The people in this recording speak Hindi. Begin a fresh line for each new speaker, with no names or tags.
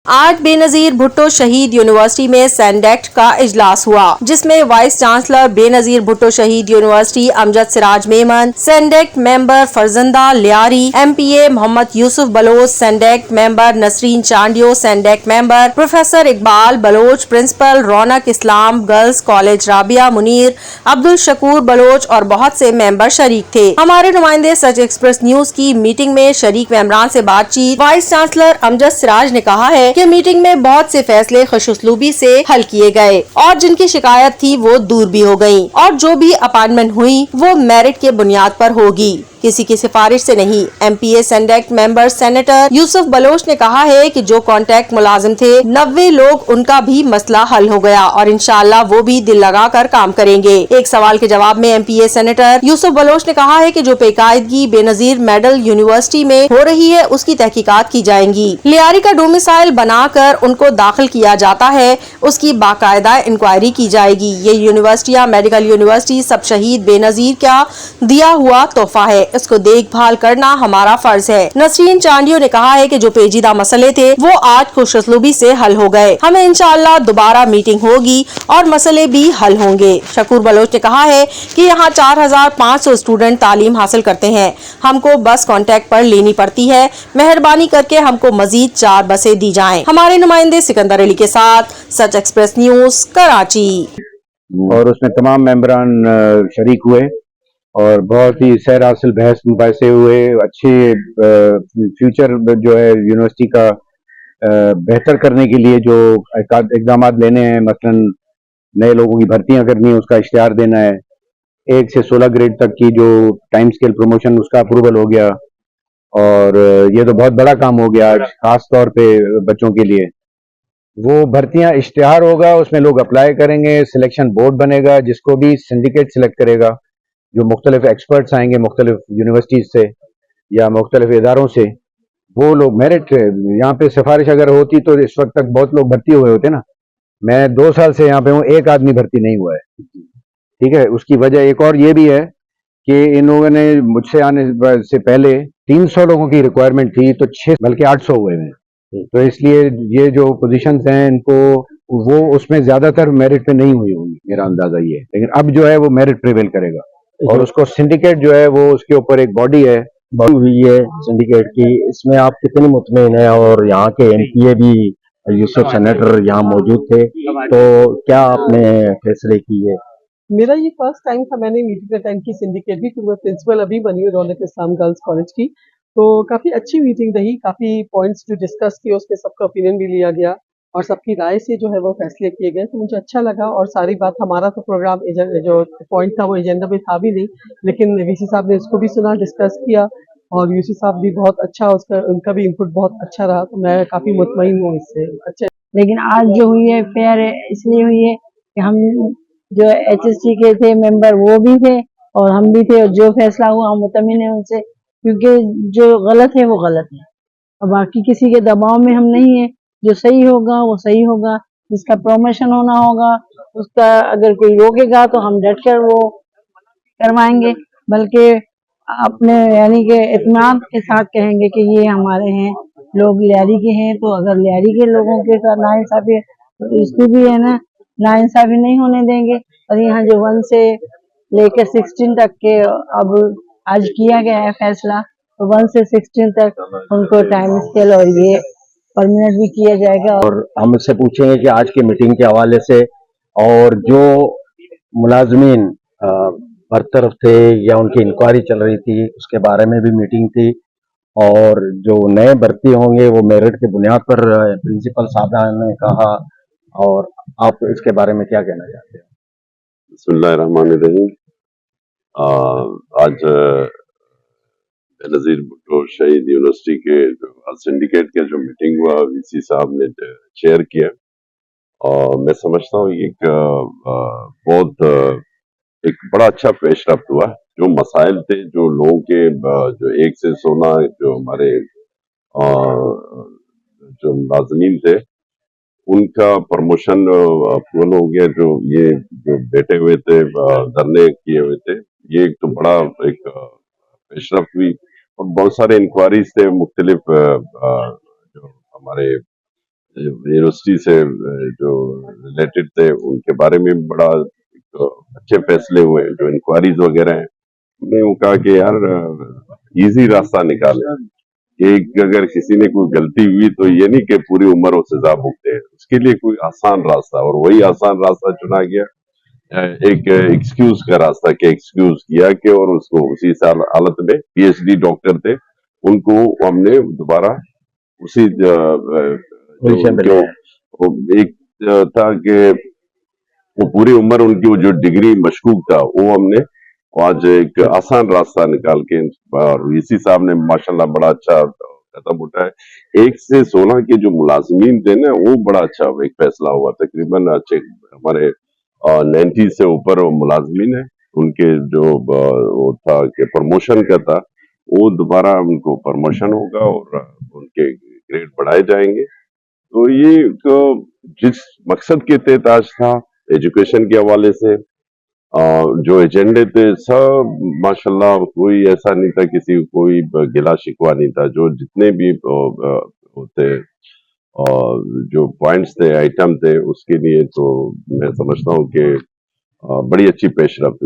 आज बेनजीर भुट्टो शहीद यूनिवर्सिटी में सैंडेक्ट का इजलास हुआ, जिसमें vice chancellor Benazir Bhutto Shaheed university Amjad Siraj Memon, syndicate member Farzanda Lyari, MPA Mohammad Yousuf Baloch, syndicate member Nasreen Chandio, syndicate member professor Iqbal Baloch, principal Raunaq Islam girls college Rabia Munir, Abdul Shakoor Baloch और बहुत से मेंबर शरीक थे। हमारे नुमाइंदे सच एक्सप्रेस न्यूज की मीटिंग में शरीक मेंबरान से बातचीत वाइस चांसलर अमजद सिराज ने कहा है कि मीटिंग में बहुत से फैसले खुशउस्लूबी से हल किए गए और जिनकी शिकायत थी वो दूर भी हो गयी और जो भी अपॉइंटमेंट हुई वो मेरिट के बुनियाद पर होगी, किसी की सिफारिश से नहीं। MPA syndicate member senator Yousuf Baloch ने कहा है कि जो कॉन्ट्रैक्ट मुलाजिम थे 90 लोग, उनका भी मसला हल हो गया और इंशाल्लाह वो भी दिल लगा कर काम करेंगे। एक सवाल के जवाब में एमपीए सेनेटर यूसुफ बलोच ने कहा है कि जो बेकायदगी बेनजीर मेडल यूनिवर्सिटी में हो रही है उसकी तहकीकात की जाएंगी। लियारी का डोमिसाइल बनाकर उनको दाखिल किया जाता है, उसकी बाकायदा इंक्वायरी की जाएगी। ये यूनिवर्सिटियाँ मेडिकल यूनिवर्सिटी सब शहीद बेनजीर का दिया हुआ तोहफा है, इसको देखभाल करना हमारा फर्ज है। नसरीन चांडियो ने कहा है कि जो पेचीदा मसले थे वो आज खुशउस्लूबी से हल हो गए, हमें इंशाअल्लाह दोबारा मीटिंग होगी और मसले भी हल होंगे। शकूर बलोच ने कहा है कि यहाँ 4500 स्टूडेंट तालीम हासिल करते हैं, हमको बस कॉन्टैक्ट पर लेनी पड़ती है, मेहरबानी करके हमको मजीद 4 बसें दी जाएं। हमारे नुमाइंदे सिकंदर अली के साथ सच एक्सप्रेस न्यूज कराची।
और उसमें तमाम मेंबरान शरीक हुए और बहुत ही सैर हासिल बहस मुबाहिसे हुए। अच्छे फ्यूचर जो है यूनिवर्सिटी का बेहतर करने के लिए जो इकदाम लेने हैं, मसलन नए लोगों की भर्तियां करनी है, उसका इश्तिहार देना है। 1 से 16 ग्रेड तक की जो टाइम स्केल प्रमोशन उसका अप्रूवल हो गया और ये तो बहुत बड़ा काम हो गया आज, खास तौर पे बच्चों के लिए। वो भर्तियां इश्तिहार होगा, उसमें लोग अप्लाई करेंगे, सिलेक्शन बोर्ड बनेगा जिसको भी सिंडिकेट सिलेक्ट करेगा, जो मुख्तलिफ एक्सपर्ट्स आएंगे मुख्तलिफ यूनिवर्सिटीज से या मुख्तलिफ इदारों से, वो लोग मेरिट यहाँ पे सिफारिश अगर होती तो इस वक्त तक बहुत लोग भर्ती हुए होते ना। मैं 2 साल से यहाँ पे हूँ, एक आदमी भर्ती नहीं हुआ है। ठीक है, उसकी वजह एक और ये भी है कि इन लोगों ने मुझसे आने से पहले 300 लोगों की रिक्वायरमेंट थी तो 6 बल्कि 800 हुए हैं। तो इसलिए ये जो पोजीशंस हैं इनको वो उसमें ज्यादातर मेरिट पे नहीं हुई होंगी, मेरा अंदाजा ये है। लेकिन अब जो है वो मेरिट प्रिवेल करेगा और उसको सिंडिकेट जो है वो उसके ऊपर एक बॉडी है
हुई है सिंडिकेट की, इसमें आप कितनी मुतमईन है? और यहाँ के एमपीए भी यूसुफ सेनेटर यहाँ मौजूद थे, तो क्या आपने फैसले किए?
मेरा ये फर्स्ट टाइम था, मैंने मीटिंग अटेंड की सिंडिकेट की, क्योंकि मैं प्रिंसिपल अभी बनी हूँ रौनक इस्लाम गर्ल्स कॉलेज की। तो काफ़ी अच्छी मीटिंग रही, काफ़ी पॉइंट्स जो डिस्कस किए उसमें सबका ओपिनियन भी लिया गया और सबकी राय से जो है वो फैसले किए गए, तो मुझे अच्छा लगा। और सारी बात, हमारा तो प्रोग्राम जो पॉइंट था वो एजेंडा में था भी नहीं, लेकिन वीसी साहब ने इसको भी सुना, डिस्कस किया और यूसी साहब भी बहुत अच्छा, उसका उनका भी इनपुट बहुत अच्छा रहा, तो मैं काफ़ी मुतमईन हूँ इससे। अच्छा,
लेकिन आज जो हुई है फेयर इसलिए हुई है कि हम जो एचएससी के थे मेंबर वो भी थे और हम भी थे, और जो फैसला हुआ हम मुतमिन है उनसे, क्योंकि जो गलत है वो गलत है और बाकी किसी के दबाव में हम नहीं है। जो सही होगा वो सही होगा, जिसका प्रमोशन होना होगा उसका अगर कोई रोकेगा तो हम डट कर वो करवाएंगे, बल्कि अपने यानी कि इत्मीनान के साथ कहेंगे कि ये हमारे हैं, लोग लियारी के हैं, तो अगर लियारी के लोगों के साथ नाइंसाफी तो इसकी भी है ना, नाइंसाफी नहीं होने देंगे। और यहाँ जो 1 से लेकर 16 तक के अब आज किया गया है फैसला, तो 1 से 16 तक उनको टाइम स्केल और ये परमानेंट भी किया जाएगा।
और हम इससे पूछेंगे कि आज की मीटिंग के हवाले से, और जो मुलाजमीन बरतरफ थे या उनकी इंक्वायरी चल रही थी उसके बारे में भी मीटिंग थी, और जो नए भर्ती होंगे वो मेरिट के बुनियाद पर प्रिंसिपल साहब ने कहा, और आप इसके बारे में क्या कहना चाहते हैं?
बिस्मिल्लाहिर्रहमानिर्रहीम। आज बेनजीर भुट्टो शहीद यूनिवर्सिटी के जो सिंडिकेट के जो मीटिंग हुआ, वीसी साहब ने चेयर किया और मैं समझता हूँ एक बहुत एक बड़ा अच्छा पेशरफ्त हुआ। जो मसाइल थे, जो लोगों के जो 1 से 16 जो हमारे जो मुलाजमीन थे उनका प्रमोशन अप्रूवल हो गया, जो ये जो बैठे हुए थे धरने किए हुए थे, ये एक तो बड़ा एक पेशरफ्त हुई। और बहुत सारे इंक्वायरीज थे मुख्तलिफ जो हमारे यूनिवर्सिटी से जो रिलेटेड थे उनके बारे में बड़ा अच्छे फैसले हुए। जो इंक्वायरीज वगैरह हैं, हमने वो कहा कि यार इजी रास्ता निकाले। एक अगर किसी ने कोई गलती हुई तो ये नहीं कि पूरी उम्र वो सजा भुगते, उसके लिए कोई आसान रास्ता, और वही आसान रास्ता चुना गया। एक एक्सक्यूज का रास्ता के एक्सक्यूज किया कि, और उसको उसी साल हालत में पीएचडी डॉक्टर थे, उनको हमने दोबारा उसी
पोजीशन पे ले आए।
एक था कि वो पूरी उम्र उनकी वो जो डिग्री मशकूक था, वो हमने आज एक आसान रास्ता निकाल के, और वीसी साहब ने माशाल्लाह बड़ा अच्छा कदम उठाया। 1 से 16 के जो मुलाजमीन थे ना, वो बड़ा अच्छा एक फैसला हुआ। तकरीबन अच्छे हमारे 90 से ऊपर मुलाजमीन है, उनके जो वो था कि प्रमोशन का था, वो दोबारा उनको प्रमोशन होगा और उनके ग्रेड बढ़ाए जाएंगे। तो ये जिस मकसद के तहत आज था, एजुकेशन के हवाले से जो एजेंडे थे सब माशाल्लाह, कोई ऐसा नहीं था, किसी को कोई गिला शिकवा नहीं था। जो जितने भी होते जो पॉइंट्स थे, आइटम थे, उसके लिए तो मैं समझता हूँ कि बड़ी अच्छी पेशरफ्त